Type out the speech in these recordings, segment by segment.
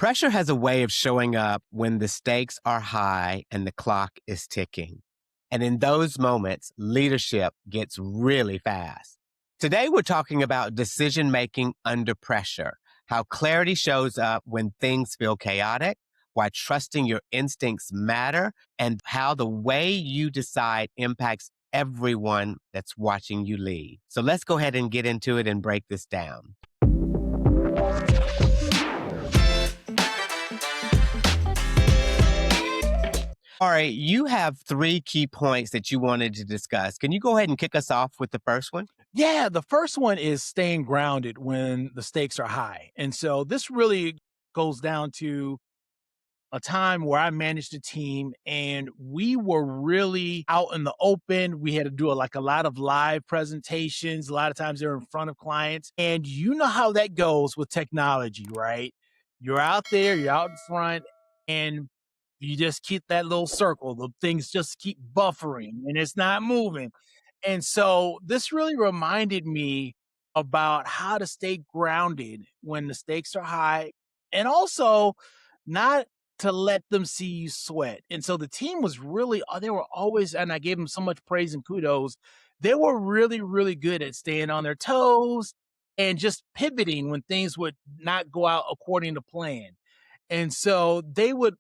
Pressure has a way of showing up when the stakes are high and the clock is ticking. And in those moments, leadership gets really fast. Today, we're talking about decision making under pressure, how clarity shows up when things feel chaotic, why trusting your instincts matter, and how the way you decide impacts everyone that's watching you lead. So let's go ahead and get into it and break this down. All right, you have three key points that you wanted to discuss. Can you go ahead and kick us off with the first one? Yeah, the first one is staying grounded when the stakes are high. And so this really goes down to a time where I managed a team and we were really out in the open. We had to do like a lot of live presentations. A lot of times they're in front of clients. And you know how that goes with technology, right? You're out there, you're out in front, and you just keep that little circle. The things just keep buffering and it's not moving. And so this really reminded me about how to stay grounded when the stakes are high and also not to let them see you sweat. And so the team was really, they were always, and I gave them so much praise and kudos. They were really, really good at staying on their toes and just pivoting when things would not go out according to plan. And so they would,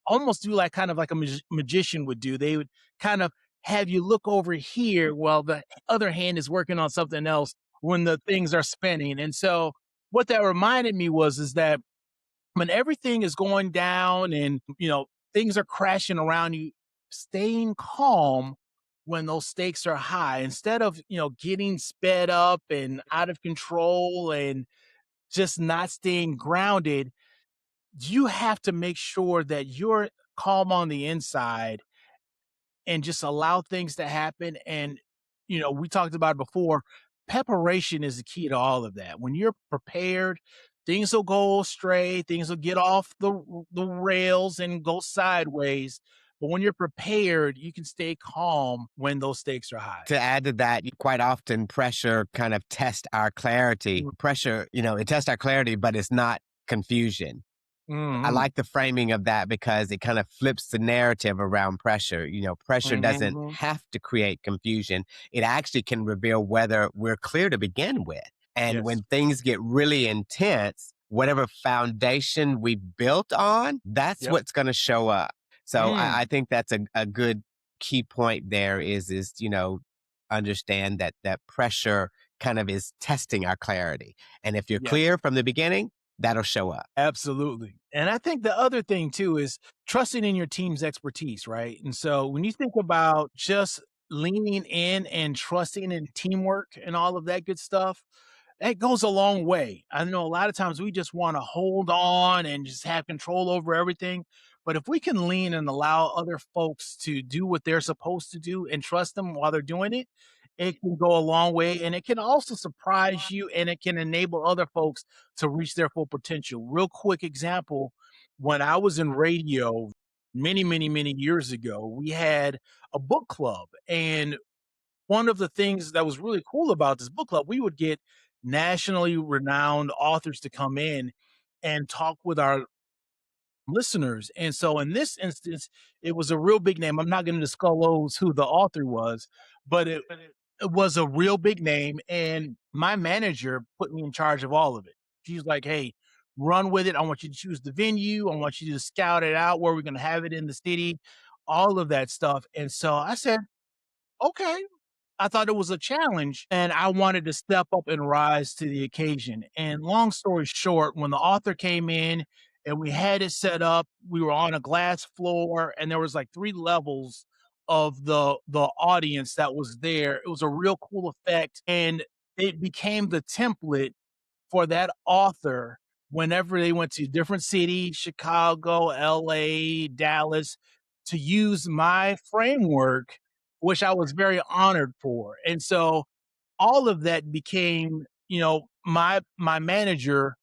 almost do like kind of like a magician would do. They would kind of have you look over here while the other hand is working on something else when the things are spinning. And so what that reminded me is that when everything is going down and, things are crashing around you, staying calm when those stakes are high instead of, getting sped up and out of control and just not staying grounded, you have to make sure that you're calm on the inside and just allow things to happen. And, we talked about it before. Preparation is the key to all of that. When you're prepared, things will go astray, things will get off the rails and go sideways. But when you're prepared, you can stay calm when those stakes are high. To add to that, quite often pressure kind of tests our clarity. Pressure, it tests our clarity, but it's not confusion. I Mm-hmm. like the framing of that because it kind of flips the narrative around pressure. Pressure doesn't Mm-hmm. have to create confusion. It actually can reveal whether we're clear to begin with. And Yes. when things get really intense, whatever foundation we built on, that's Yep. what's going to show up. So I think that's a good key point there is, understand that pressure kind of is testing our clarity. And if you're Yeah. clear from the beginning, that'll show up. Absolutely. And I think the other thing too is trusting in your team's expertise, right? And so when you think about just leaning in and trusting in teamwork and all of that good stuff, that goes a long way. I know a lot of times we just want to hold on and just have control over everything. But if we can lean and allow other folks to do what they're supposed to do and trust them while they're doing it, it can go a long way. And it can also surprise you and it can enable other folks to reach their full potential. Real quick example, when I was in radio many, many, many years ago, we had a book club. And one of the things that was really cool about this book club, we would get nationally renowned authors to come in and talk with our listeners. And so in this instance, it was a real big name. I'm not going to disclose who the author was, but it was a real big name. And my manager put me in charge of all of it. She's like, hey, run with it. I want you to choose the venue. I want you to scout it out where we're going to have it in the city, all of that stuff. And so I said, okay. I thought it was a challenge and I wanted to step up and rise to the occasion. And long story short, when the author came in and we had it set up, we were on a glass floor and there was like 3 levels of the audience that was there. It was a real cool effect and it became the template for that author whenever they went to different cities, Chicago, LA, Dallas, to use my framework, which I was very honored for. And so all of that became, my manager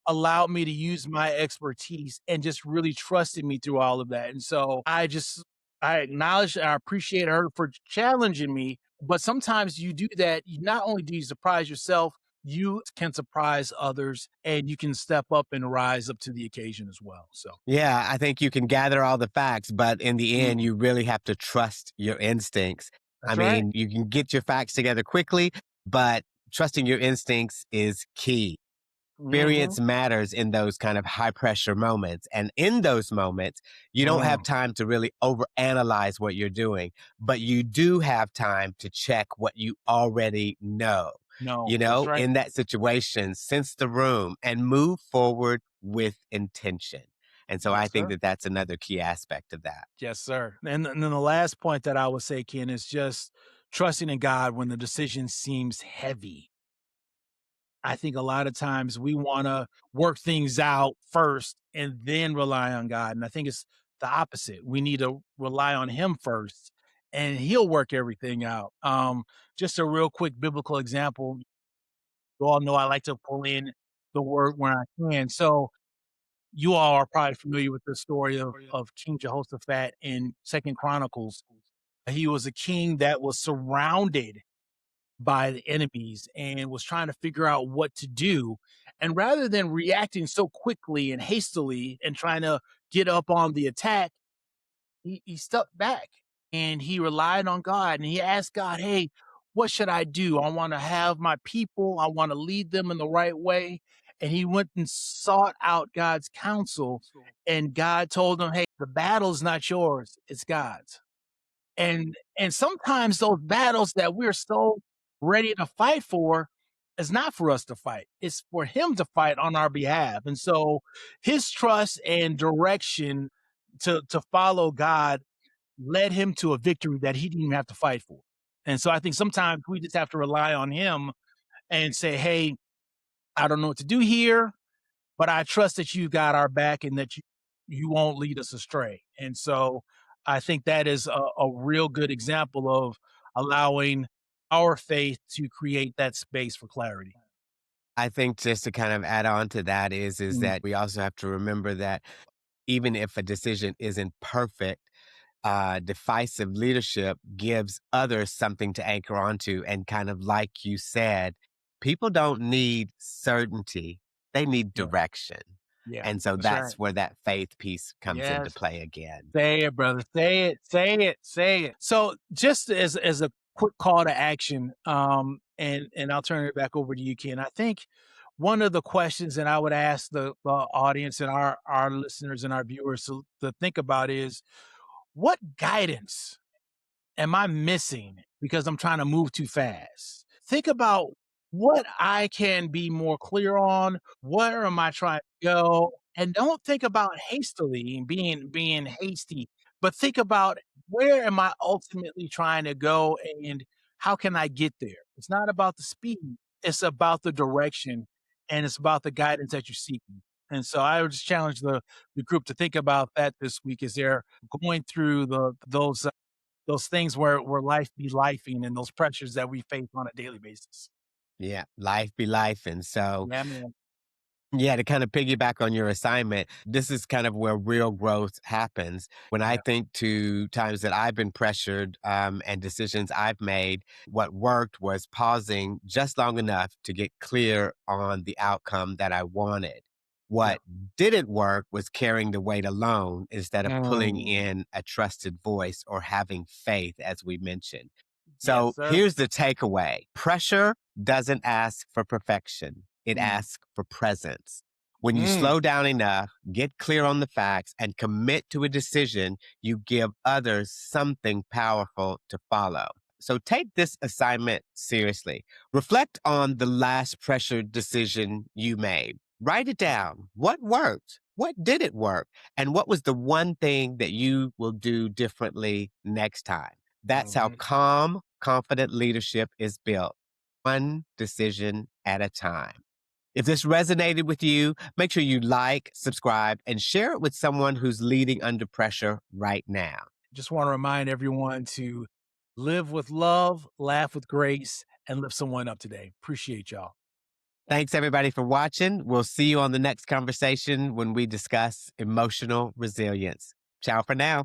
allowed me to use my expertise and just really trusted me through all of that. And so I acknowledge and I appreciate her for challenging me. But sometimes you do that. You not only do you surprise yourself, you can surprise others and you can step up and rise up to the occasion as well. So, Yeah, I think you can gather all the facts, but in the end, mm, you really have to trust your instincts. I that's right. mean, you can get your facts together quickly, but trusting your instincts is key. Hmm. Experience matters in those kind of high pressure moments. And in those moments, you don't have Mm, time to really overanalyze what you're doing, but you do have time to check what you already know, no, that's right. in that situation, sense the room and move forward with intention. And so I Yes, think sir. that that's another key aspect of that. Yes, sir. And then the last point that I would say, Ken, is just trusting in God when the decision seems heavy. I think a lot of times we want to work things out first and then rely on God. And I think it's the opposite. We need to rely on Him first and He'll work everything out. Just a real quick biblical example. You all know I like to pull in the word when I can. So you all are probably familiar with the story of King Jehoshaphat in Second Chronicles. He was a king that was surrounded by the enemies and was trying to figure out what to do. And rather than reacting so quickly and hastily and trying to get up on the attack, he stepped back and he relied on God and he asked God, "Hey, what should I do? I want to have my people, I want to lead them in the right way." And he went and sought out God's counsel. And God told him, "Hey, the battle's not yours, it's God's." And sometimes those battles that we're so ready to fight for is not for us to fight. It's for him to fight on our behalf. And so his trust and direction to follow God led him to a victory that he didn't even have to fight for. And so I think sometimes we just have to rely on him and say, "Hey, I don't know what to do here, but I trust that you got our back and that you won't lead us astray." And so I think that is a real good example of allowing our faith to create that space for clarity. I think just to kind of add on to that is Mm, that we also have to remember that even if a decision isn't perfect, decisive leadership gives others something to anchor onto. And kind of like you said, people don't need certainty, they need yeah, direction. yeah, And so that's right. that's where that faith piece comes into Yes. play again. Say it, brother. Say it. Say it. Say it. So, just as a quick call to action, and I'll turn it back over to you, Ken. I think one of the questions that I would ask the audience and our listeners and our viewers to think about is, what guidance am I missing because I'm trying to move too fast? Think about what I can be more clear on. Where am I trying to go? And don't think about hastily and being hasty, but think about, where am I ultimately trying to go and how can I get there? It's not about the speed, it's about the direction and it's about the guidance that you're seeking. And so I would just challenge the group to think about that this week as they're going through those things where life be lifing and those pressures that we face on a daily basis. Yeah, life be life. And so Yeah, man. yeah, to kind of piggyback on your assignment, this is kind of where real growth happens. When I Yeah. think to times that I've been pressured and decisions I've made, what worked was pausing just long enough to get clear on the outcome that I wanted. Yeah. What didn't work was carrying the weight alone instead of pulling Mm. in a trusted voice or having faith, as we mentioned. Yes, So sir. here's the takeaway: pressure doesn't ask for perfection, it Mm. asks for presence. When you Mm. slow down enough, get clear on the facts, and commit to a decision, you give others something powerful to follow. So take this assignment seriously. Reflect on the last pressure decision you made. Write it down. What worked? What didn't work? And what was the one thing that you will do differently next time? That's how Mhm. calm, confident leadership is built, one decision at a time. If this resonated with you, make sure you like, subscribe, and share it with someone who's leading under pressure right now. Just want to remind everyone to live with love, laugh with grace, and lift someone up today. Appreciate y'all. Thanks, everybody, for watching. We'll see you on the next conversation when we discuss emotional resilience. Ciao for now.